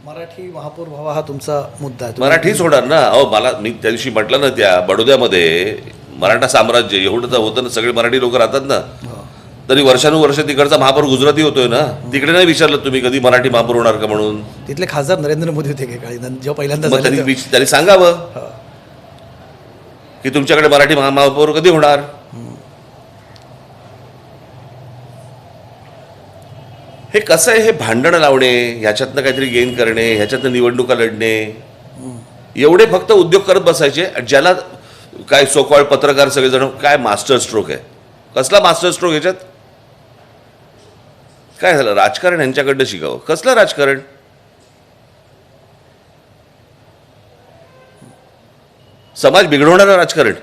मराठी महापौर व्हावा हा तुमचा मुद्दा आहे. मराठीच होणार ना. अहो मला मी त्या दिवशी म्हटलं ना, त्या बडोद्यामध्ये मराठा साम्राज्य एवढं तर होतं ना, सगळे मराठी लोक राहतात ना, तरी वर्षानुवर्ष तिकडचा महापौर गुजराती होतोय ना. तिकडे नाही विचारलं तुम्ही कधी मराठी महापौर होणार का म्हणून? तिथले खासदार नरेंद्र मोदी होते एकेकाळी जेव्हा पहिल्यांदा मग झाले तेव्हा. त्यांनी सांगावं की तुमच्याकडे मराठी महापौर कधी होणार. हे कसं आहे, हे भांडणं लावणे, ह्याच्यातनं काहीतरी गेन करणे, ह्याच्यातनं निवडणुका लढणे, एवढे फक्त उद्योग करत बसायचे. ज्याला काय सोकॉल्ड पत्रकार सगळेजण काय मास्टर स्ट्रोक आहे. कसला मास्टर स्ट्रोक ह्याच्यात? काय झालं? राजकारण यांच्याकडनं शिकावं. कसलं राजकारण? समाज बिघडवणारं राजकारण.